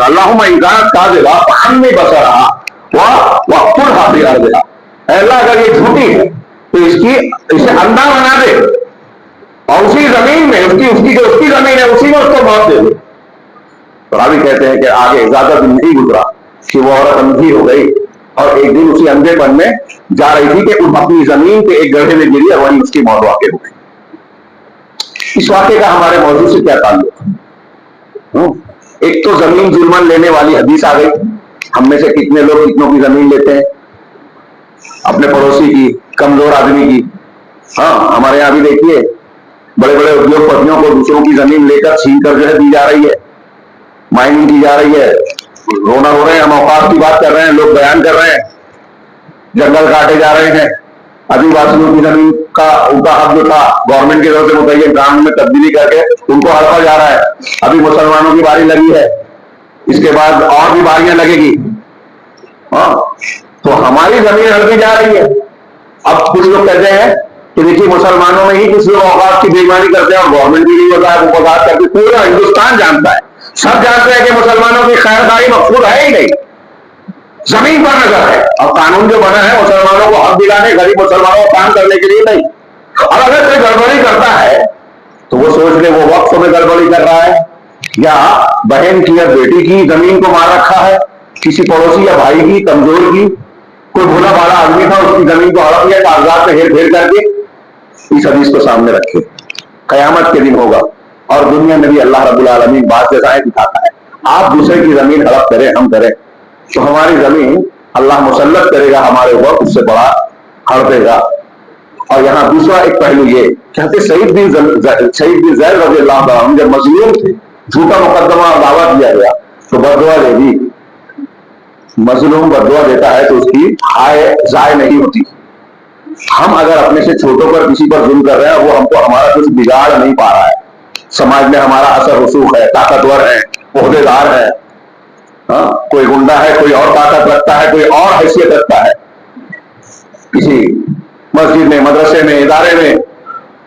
اللہم ان کانت کاذبہ فحمی بصرہا واقتلھا فی ارضھا، اے اللہ اگر یہ جھوٹی ہے تو اسے اندھا بنا دے اور اسی زمین میں اس کی زمین ہے اسی میں اس کو موت دے دے۔ راوی کہتے ہیں کہ آگے زیادہ دن نہیں گزرا کہ وہ عورت اندھی ہو گئی اور ایک دن اسی اندھے پن میں جا رہی تھی کہ اپنی زمین کے ایک گڑھے میں گری اور وہیں اس کی موت واقع ہو گئی۔ اس واقعے کا ہمارے موضوع سے کیا تعلق؟ ایک تو زمین ظلمن لینے والی حدیث آ گئی، ہم میں سے کتنے لوگ کتنوں کی زمین لیتے ہیں، اپنے پڑوسی کی، کمزور آدمی کی۔ ہاں ہمارے یہاں بھی دیکھیے بڑے بڑے ادیوگ پتیوں کو دوسروں کی زمین لے کر چھین کر جو ہے دی جا رہی ہے، مائننگ کی جا رہی ہے، رونا رو رہے ہیں، ہم اوقات کی بات کر رہے ہیں، لوگ بیان کر رہے ہیں، جنگل کاٹے جا رہے ہیں، آدیواسیوں کی زمین کا ان کا حق جو تھا گورنمنٹ کی طرف سے متعین قانون میں تبدیلی کر کے ان کو ہڑپا جا رہا ہے۔ ابھی مسلمانوں کی باری لگی ہے، اس کے بعد اور بھی باریاں لگے گی، ہاں تو ہماری زمین ہڑپی جا رہی ہے۔ اب کچھ لوگ کہتے ہیں کہ دیکھیے مسلمانوں میں ہی کچھ لوگ اوقات کی بےایمانی کرتے ہیں اور گورنمنٹ بھی نہیں ہوتا ہے، وہ وضاحت کرتے، پورا ہندوستان جانتا ہے، سب جانتے ہیں کہ مسلمانوں کی خیرخواہی مقصود ہے ہی نہیں، زمین پر نظر ہے، اور قانون جو بنا ہے مسلمانوں کو حق دلانے، غریب مسلمانوں کو کام کرنے کے لیے نہیں۔ اور اگر کوئی گڑبڑی کرتا ہے تو وہ سوچ لے وہ وقف میں گڑبڑی کر رہا ہے یا بہن کی یا بیٹی کی زمین کو مار رکھا ہے، کسی پڑوسی یا بھائی کی، کمزور کی، کوئی بھولا بھالا آدمی تھا اس کی زمین کو ہڑپ لیا، کاغذات میں ہیر پھیر کر کے۔ اس حدیث کو سامنے رکھے، قیامت کے دن ہوگا اور دنیا میں بھی اللہ رب العالمین بات جیسا دکھاتا ہے، آپ دوسرے کی زمین ہڑپ کریں، ہم کریں تو ہماری زمین اللہ مسلط کرے گا ہمارے اوپر، اس سے بڑا ہڑپے گا۔ اور یہاں دوسرا ایک پہلو یہ کہ سعید بن زید رضی اللہ عنہ جب مظلوم تھے، جھوٹا مقدمہ دعویٰ دیا گیا تو بددعا دے دی۔ مظلوم بددعا دیتا ہے تو اس کی ہائے ضائع نہیں ہوتی۔ ہم اگر اپنے سے چھوٹوں پر کسی پر ظلم کر رہے ہیں، وہ ہم کو ہمارا کچھ بگاڑ نہیں پا رہا ہے، سماج میں ہمارا اثر رسوخ ہے، طاقتور ہے، عہدے دار ہے، ہاں کوئی گنڈا ہے، کوئی اور طاقت رکھتا ہے، کوئی اور حیثیت رکھتا ہے، کسی مسجد میں، مدرسے میں، ادارے میں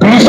20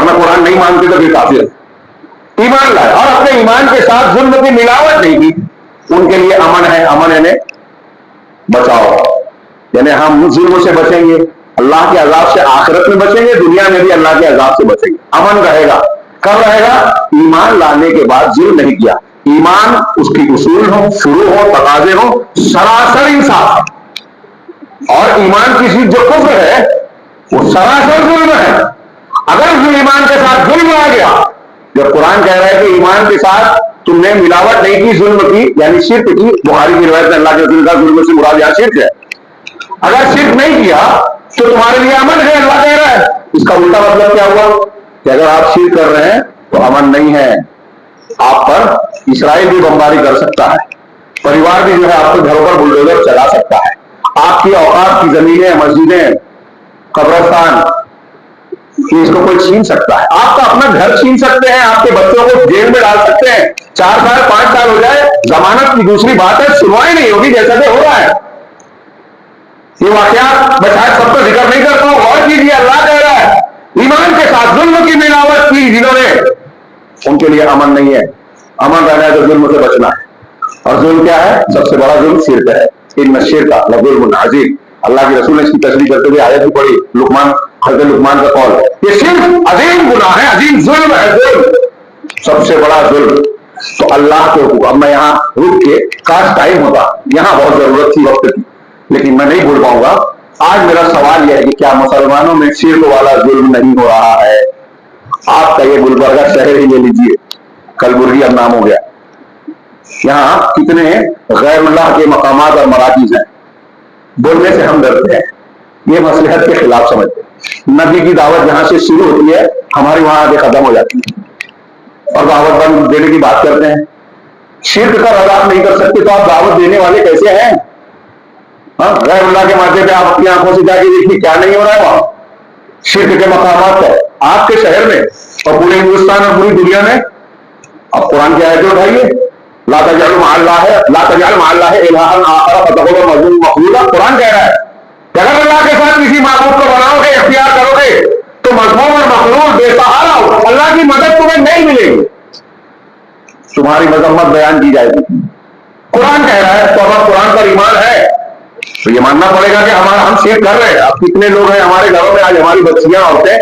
ورنہ قرآن نہیں مانتے تو پھر کافر ایمان لائے اور اپنے ایمان کے ساتھ ظلم کی ملاوٹ نہیں کی، ان کے لیے امن ہے، امن یعنی بچاؤ، یعنی ہم ظلم سے بچیں گے، اللہ کے عذاب سے آخرت میں بچیں گے، دنیا میں بھی اللہ کے عذاب سے بچیں گے، امن رہے گا۔ کب رہے گا؟ ایمان لانے کے بعد ظلم نہیں کیا، ایمان اس کی اصول ہو، شروع ہو، تقاضے ہو، سراسر انصاف، اور ایمان کی چیز جو کفر ہے وہ سراسر ظلم ہے۔ اگر ایمان کے ساتھ ظلم آ گیا، جب قرآن کہہ رہا ہے کہ ایمان کے ساتھ تم نے ملاوٹ نہیں کی، ظلم کی یعنی شرک کی، بخاری کی روایت میں اللہ کے رسول کا ظلم سے مراد یہاں شرک ہے، اگر شرک نہیں کیا تو تمہارے لیے امن ہے، اللہ کہہ رہا ہے۔ اس کا الٹا مطلب کیا ہوا کہ اگر آپ شرک کر رہے ہیں تو امن نہیں ہے، آپ پر اسرائیل بھی بمباری کر سکتا ہے، پریوار بھی جو ہے آپ کے گھروں پر بلڈوزر چلا سکتا ہے، آپ کی اوقات کی زمینیں، مسجدیں، قبرستان، اس کو کوئی چھین سکتا ہے، آپ کا اپنا گھر چھین سکتے ہیں، آپ کے بچوں کو جیل میں ڈال سکتے ہیں، 4 سال 5 سال ہو جائے، ضمانت کی دوسری بات ہے، سنوائی نہیں ہوگی جیسا کہ ہو رہا ہے۔ یہ واقعات میں شاید سب کو ذکر نہیں کرتا ہوں، اور کیجیے، اللہ کہہ رہا ہے ایمان کے ساتھ ظلم کی ملاوٹ کی جنہوں نے، ان کے لیے امن نہیں ہے۔ امن رہنا ہے تو ظلم سے بچنا ہے، اور ظلم کیا ہے؟ سب سے بڑا ظلم شرک ہے، ان الشرک لظلم عظیم۔ اللہ کے رسول نے اس کی تشریح کرتے ہوئے آیت بھی پڑھی، لقمان، حضرت لقمان کا قول، یہ شرک عظیم گناہ ہے، عظیم ظلم ہے، ظلم سب سے بڑا ظلم۔ تو اللہ کے حقوق، اب میں یہاں رک کے، کاش ٹائم ہوتا، یہاں بہت ضرورت تھی وقت کی، لیکن میں نہیں بھول پاؤں گا۔ آج میرا سوال یہ ہے کہ کیا مسلمانوں میں شرک والا ظلم نہیں ہو رہا ہے؟ آپ کا یہ گلبرگہ شہر ہی لے لیجیے، کلبرگی اب نام ہو گیا، یہاں کتنے غیر اللہ کے مقامات اور مراکز ہیں، بولنے سے ہم ڈرتے ہیں، یہ مصلحت کے خلاف سمجھتے ہیں۔ نبی کی دعوت جہاں سے شروع ہوتی ہے ہماری وہاں آگے ختم ہو جاتی ہے، اور دعوت بند دینے کی بات کرتے ہیں۔ شرک کا رضا نہیں کر سکتے تو آپ دعوت دینے والے کیسے ہیں؟ غیر اللہ کے ماتھے پہ آپ اپنی آنکھوں سے جا کے دیکھیے کیا نہیں ہو رہا ہے وہاں، شرک کے مقامات پر آپ کے شہر میں اور پورے ہندوستان اور پوری دنیا میں۔ اب قرآن کی آیتیں اٹھائیے، لا تجعلوا مع اللہ الہا آخر فتقعدوا مذموما مخذولا۔ قرآن کہہ رہا ہے کہ اگر اللہ کے ساتھ کسی معبود کو بناؤ گے، اختیار کرو گے تو مذموم اور مخذول، بے سہارا ہو، اللہ کی مدد تمہیں نہیں ملے گی، تمہاری مذمت بیان کی جائے گی۔ قرآن کہہ رہا ہے، تو اگر قرآن پر ایمان ہے تو یہ ماننا پڑے گا کہ ہم شرک کر رہے ہیں۔ اب کتنے لوگ ہیں ہمارے گھروں میں، آج ہماری بچیاں، عورتیں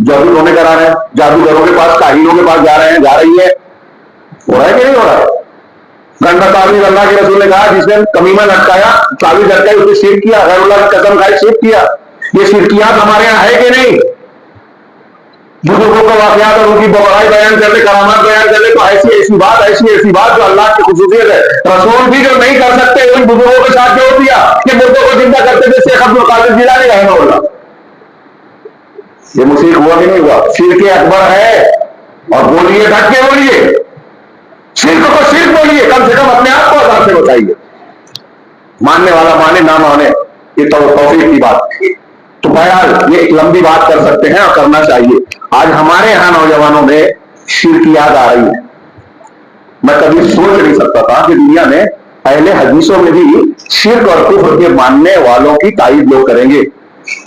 جادو ٹونے کرا رہے ہیں، جادوگروں کے پاس، کاہنوں کے پاس جا رہے ہیں، جا رہی ہیں، ہو رہا ہے کہ نہیں ہو رہا ہے؟ گندا تعویذ، اللہ کے رسول نے کہا جس نے کمیمہ لٹکایا، تعویذ لٹکائی، اس نے شرک کیا، غیر اللہ کی قسم کھائی، شرک کیا۔ یہ شرکیات ہمارے یہاں ہے کہ نہیں؟ بزرگوں کا واقعات اور ان کی بڑائی بیان کرنے، کرامات بیان کرنے، تو ایسی بات جو اللہ کی خصوصیت ہے، رسول بھی جو نہیں کر سکتے ان بزرگوں کے ساتھ جوڑ دیا کہ مردوں کو زندہ کرتے تھے شیخ عبد القادر جیلانی رحمہ اللہ۔ یہ مشرک ہوا کہ نہیں ہوا؟ شرک اکبر ہے، اور بولیے، ڈٹ کے بولیے، شرک کو شرک بولیے، کم سے کم اپنے آپ کو عذاب سے بچائیے۔ ماننے والا مانے، نہ مانے، یہ توفیق کی بات۔ تو بہرحال یہ ایک لمبی بات کر سکتے ہیں اور کرنا چاہیے۔ آج ہمارے یہاں نوجوانوں میں شرکیات آ رہی ہے، میں کبھی سوچ نہیں سکتا تھا کہ دنیا میں اہل حدیثوں میں بھی شرک اور کفر کے ماننے والوں کی تائید لوگ کریں گے۔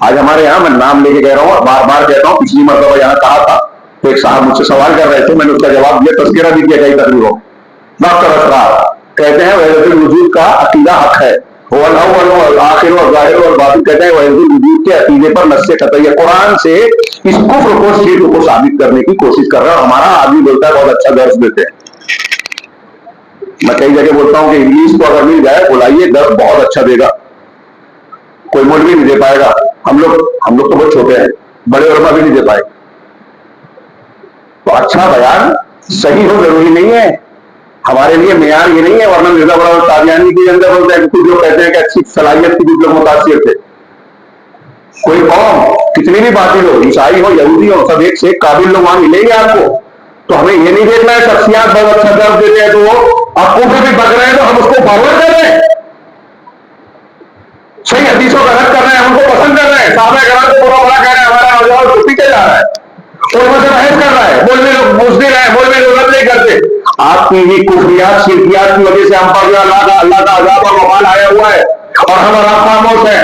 آج ہمارے یہاں، میں نام لے کے کہہ رہا ہوں، بار بار کہتا ہوں، پچھلی مرتبہ یہاں کہا تھا تو ایک صاحب مجھ سے سوال کر رہے تھے، میں نے اس کا جواب دیا، تذکرہ بھی کیا کئی تقریروں۔ ڈاکٹر اسرار کہتے ہیں وحدت الوجود کا عقیدہ حق ہے، وہ الاول والآخر والظاہر والباطن، کہتے ہیں وحدت الوجود کے عقیدے پر نص قطعی قرآن سے اس کفر کو، شرک کو ثابت کرنے کی کوشش کر رہا ہے، اور ہمارا آدمی بولتا ہے بہت اچھا درس دیتے ہیں۔ میں کئی جگہ بولتا ہوں کہ انگلش کو اگر مل جائے بلائیے، درس بہت اچھا دے گا، کوئی مولوی نہیں دے پائے گا، ہم لوگ تو بہت چھوٹے ہیں، بڑے علماء بھی نہیں دے پائے۔ تو اچھا بیان صحیح ہو ضروری نہیں ہے، ہمارے لیے معیار یہ نہیں ہے، ورنہ مرزا غلام قادیانی کے اندر بولتے ہیں کہ جو کہتے ہیں کہ اچھی صلاحیت کی کچھ لوگ متاثر تھے۔ کوئی قوم کتنی بھی باطل ہو، عیسائی ہو، یہودی ہو، سب ایک سے ایک قابل لوگ وہاں ملیں گے آپ کو۔ تو ہمیں یہ نہیں دیکھنا ہے شخصیات بہت اچھا درد دیتے ہیں تو وہ آپ کو بھی بک رہے ہیں تو ہم اس کو فارورڈ کر رہے ہیں، صحیح حدیثوں کا رد کر رہے ہیں، ہم کو پسند کر رہے ہیں، صحابہ کرام کو برا بھلا کہہ رہے ہیں، ہمارا نوجوان تو پیچھے جا رہا ہے، اور ان سے بحث کر رہا ہے، بولنے لوگ بزدل ہیں، بولنے لوگ رد نہیں کرتے۔ آپ کی یہ کفریات، شرکیات کی وجہ سے ہم پر جو اللہ کا عذاب اور وبال آیا ہوا ہے، اور ہم آپ خاموش ہیں،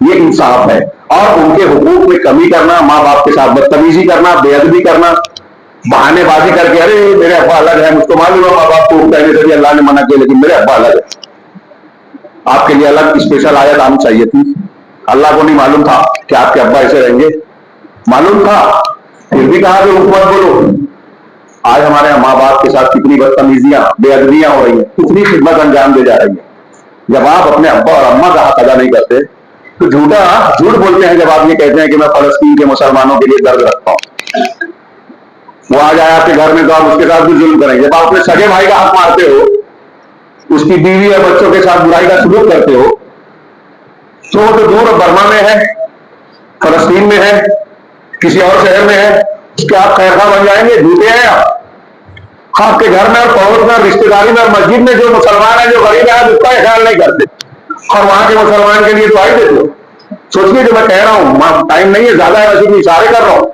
یہ انصاف ہے. اور ان کے حقوق میں کمی کرنا, ماں باپ کے ساتھ بدتمیزی کرنا, بے ادبی کرنا, بہانے بازی کر کے ارے میرے ابا الگ ہے, مجھ کو معلوم ہے ماں باپ کو کہنے سے بھی اللہ نے منع کیا لیکن میرے ابا الگ ہے. آپ کے لیے الگ اسپیشل آیت آنی چاہیے تھی. اللہ کو نہیں معلوم تھا کہ آپ کے ابا ایسے رہیں گے؟ معلوم تھا, پھر بھی کہا کہ حکومت بولو. آج ہمارے ماں باپ کے ساتھ کتنی بدتمیزیاں, بے ادبیاں ہو رہی ہیں, کتنی خدمت انجام دے جا رہی ہے. جب آپ اپنے ابا اور اماں کا حق ادا نہیں کرتے تو جھوٹ بولتے ہیں. جب آپ یہ کہتے ہیں کہ میں فلسطین کے مسلمانوں کے لیے درد رکھتا ہوں, وہ آ جائے آپ کے گھر میں تو آپ اس کے ساتھ بھی ظلم کریں. جب آپ اپنے سگے بھائی کا حق مارتے ہو, اس کی بیوی اور بچوں کے ساتھ برائی کا سلوک کرتے ہو, تو وہ تو دور برما میں ہے, فلسطین میں ہے, کسی اور شہر میں ہے, اس کے آپ خیر خواہ بن جائیں گے؟ جھوٹے ہیں آپ. آپ کے گھر میں اور پڑوس میں اور رشتے داری میں اور مسجد میں جو مسلمان ہیں, جو غریب ہیں, اس کا خیال نہیں کرتے, اور وہاں کے مسلمان کے لیے دعائی دیتے ہو. سوچیے جو میں کہہ رہا ہوں, ٹائم نہیں ہے زیادہ ہے, ویسے اشارے کر رہا ہوں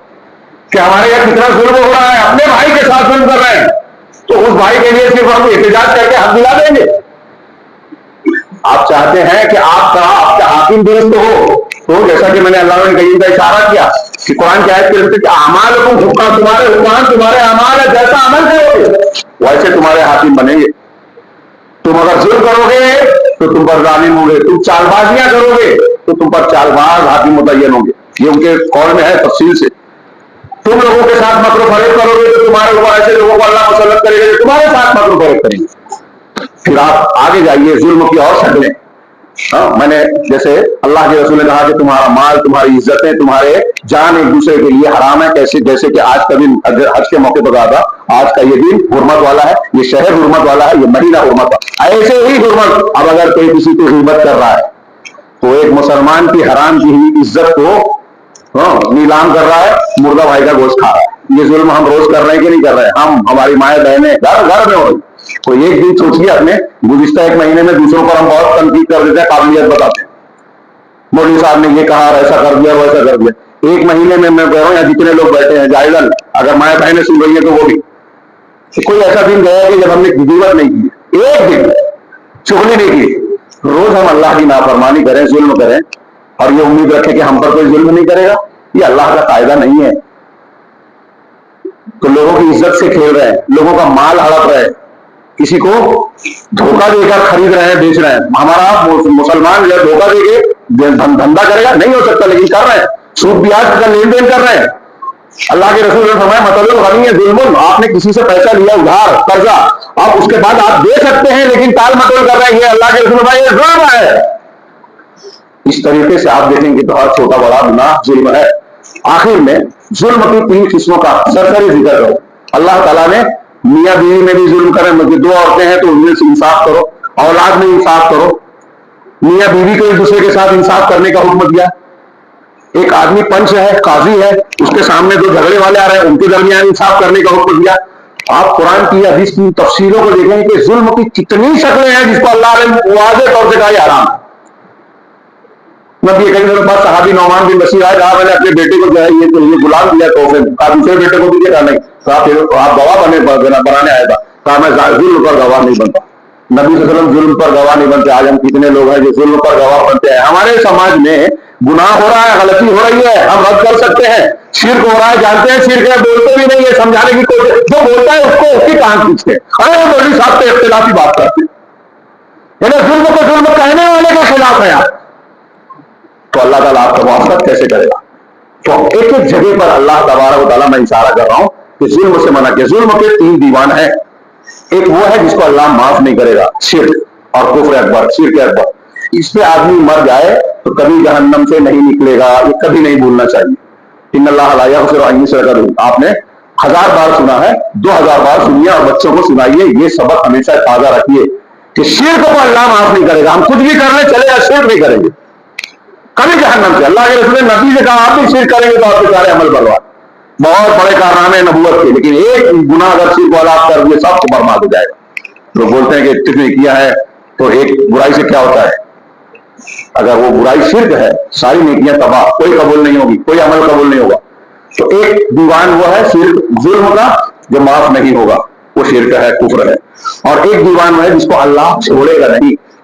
کہ ہمارے یہاں کتنا ظلم ہو رہا ہے, اپنے بھائی کے ساتھ ظلم کر رہے ہیں, تو اس بھائی کے لیے صرف ہم احتجاج کر کے حق دلا دیں گے؟ آپ چاہتے ہیں کہ آپ کا حاکم درست ہو, تو جیسا کہ میں نے اللہ نے کہیں کا اشارہ کیا کہ قرآن کی آیت کے اعمال کو حکام, تمہارے حکام تمہارے اعمال ہے, جیسا عمل کرو گے ویسے تمہارے حاکم بنیں گے. تم اگر ظلم کرو گے تو تم پر ظالم ہوں گے, تم چال بازیاں کرو گے تو تم پر چال باز حاکم متعین ہوں گے. یہ ان کے قول میں ہے تفصیل سے. تم لوگوں کے ساتھ مکر و فریب کرو گے تو تمہارے اوپر ایسے لوگوں کو اللہ مسلط کرے گا تمہارے ساتھ مکر و فریب کریں گے. پھر آپ آگے جائیے, ظلم کی اور شکلیں. میں نے جیسے اللہ کے رسول نے کہا کہ تمہارا مال, تمہاری عزتیں, تمہارے جان ایک دوسرے کے لیے حرام ہے. کیسے؟ جیسے کہ آج کا دن حج کے موقع پر کہا تھا, آج کا یہ دن حرمت والا ہے, یہ شہر حرمت والا ہے, یہ مہینہ حرمت والا. ایسے ہی حرمت اب اگر کوئی کسی کی غیبت کر رہا ہے تو ایک مسلمان کی حرام کی ہوئی عزت کو نیلام کر رہا ہے, مردہ بھائی کا گوشت کھا رہا ہے. یہ ظلم ہم روز کر رہے ہیں کہ نہیں کر رہے ہیں؟ ہم, ہماری مائیں بہنیں گھر گھر میں ہو رہی. تو ایک دن سوچیے اپنے, گزشتہ ایک مہینے میں دوسروں پر ہم بہت تنقید کر دیتے ہیں, قابلیت بتاتے ہیں, مولوی صاحب نے یہ کہا, ایسا کر دیا, ویسا کر دیا. ایک مہینے میں میں کہہ رہا ہوں یہاں جتنے لوگ بیٹھے ہیں جائزن, اگر مائیں بہنیں سن رہی ہیں تو وہ بھی, کوئی ایسا دن گیا کہ جب ہم نے غیبت نہیں کی, ایک دن چغلی نہیں کی. روز ہم اللہ کی نافرمانی کریں, ظلم کریں, اور یہ امید رکھیں کہ ہم پر کوئی ظلم نہیں کرے گا. یہ اللہ کا قاعدہ نہیں ہے. تو لوگوں کی عزت سے کھیل رہے ہیں, لوگوں کا مال ہڑپ رہے ہیں, کسی کو دھوکہ دے کر خرید رہے ہیں, بیچ رہے ہیں. ہمارا مسلمان جو دھوکہ دے کے دھندا کرے گا نہیں ہو سکتا, لیکن کر رہے ہیں, سود بیاج کا لین دین کر رہے ہیں. اللہ کے رسول نے فرمایا مطلب غنی ہے ظلم. آپ نے کسی سے پیسہ لیا ادھار قرضہ, اب اس کے بعد آپ دے سکتے ہیں لیکن ٹال مٹول کر رہے ہیں, یہ اللہ کے رسول بھائی یہ ظلم ہے. اس طریقے سے آپ دیکھیں گے تو ہر چھوٹا بڑا گناہ ظلم ہے. آخر میں ظلم کی 3 قسموں کا سرسری ذکر کرو. اللہ تعالیٰ نے میاں بیوی میں بھی ظلم کریں, مجھے 2 عورتیں ہیں تو ان میں سے انصاف کرو, اولاد میں انصاف کرو. میاں بیوی کو ایک دوسرے کے ساتھ انصاف کرنے کا حکم دیا. ایک آدمی پنچ ہے, قاضی ہے, اس کے سامنے 2 جھگڑے والے آ رہے ہیں, ان کے درمیان انصاف کرنے کا حکم دیا. آپ قرآن کی حدیث کی تفسیروں کو دیکھیں کہ ظلم کی کتنی شکلیں ہیں جس کو اللہ نے واضح طور سے کہا یہ حرام. یہ کئی دنوں بعد صحابی نعمان بن بشیر آئے, کہا میں نے اپنے بیٹے کو جو ہے یہ غلام دیا تحفے میں, کہا دوسرے بیٹے کو بھی دیا نہیں, کہا آپ گواہ بنانے آئے گا, کہا میں ظلم پر گواہ نہیں بنتا. نبی صلی اللہ علیہ وسلم ظلم پر گواہ نہیں بنتے. آج ہم کتنے لوگ ہیں جو ظلم پر گواہ بنتے ہیں. ہمارے سماج میں گناہ ہو رہا ہے, غلطی ہو رہی ہے, ہم رد کر سکتے ہیں. شرک ہو رہا ہے, جانتے ہیں شرک ہے, بولتے بھی نہیں ہے, سمجھانے کی کوشش, جو بولتا ہے اس کو اس کی کان کھینچتے ہیں. ارے مولوی صاحب سے اختلافی بات کرتے ہیں, یعنی ظلم کو ظلم کہنے والے کے خلاف ہے آپ. تو اللہ تعالیٰ آپ کا موافقت کیسے کرے گا؟ تو ایک ایک جگہ پر اللہ تبارک و تعالیٰ میں اشارہ کر رہا ہوں کہ ظلم سے منع کیا. ظلم کے 3 دیوان ہیں. ایک وہ ہے جس کو اللہ معاف نہیں کرے گا, شرک اور کفر اکبر, شرک اکبر. اس پہ آدمی مر جائے تو کبھی جہنم سے نہیں نکلے گا, یہ کبھی نہیں بھولنا چاہیے. ان اللہ لا یغفر ان یشرک بہ. آپ نے 1000 بار سنا ہے, 2000 بار سنیے اور بچوں کو سنائیے. یہ سبق ہمیشہ تازہ رکھیے کہ شرک کو اللہ معاف نہیں کرے گا. ہم کچھ بھی کرنے چلے گا, شرک نہیں کریں گے کبھی جہنم سے. اللہ کے رسول نے نبی سے کہا آپ بھی شرک کریں گے تو آپ کے سارے عمل برباد. بہت بڑے کارنامے نبوت کے, لیکن ایک گناہ اگر شرک والا آپ کر دیے سب کو برباد ہو جائے گا. لوگ بولتے ہیں کہ کس نے کیا ہے تو ایک برائی سے کیا ہوتا ہے. اگر وہ برائی شرک ہے, ساری نیکیاں تباہ, کوئی قبول نہیں ہوگی, کوئی عمل قبول نہیں ہوگا. تو ایک دیوان وہ ہے شرک ظلم کا جو معاف نہیں ہوگا, وہ شرک ہے, کفر ہے. اور ایک دیوان وہ ہے جس کو اللہ چھوڑے گا نہیں,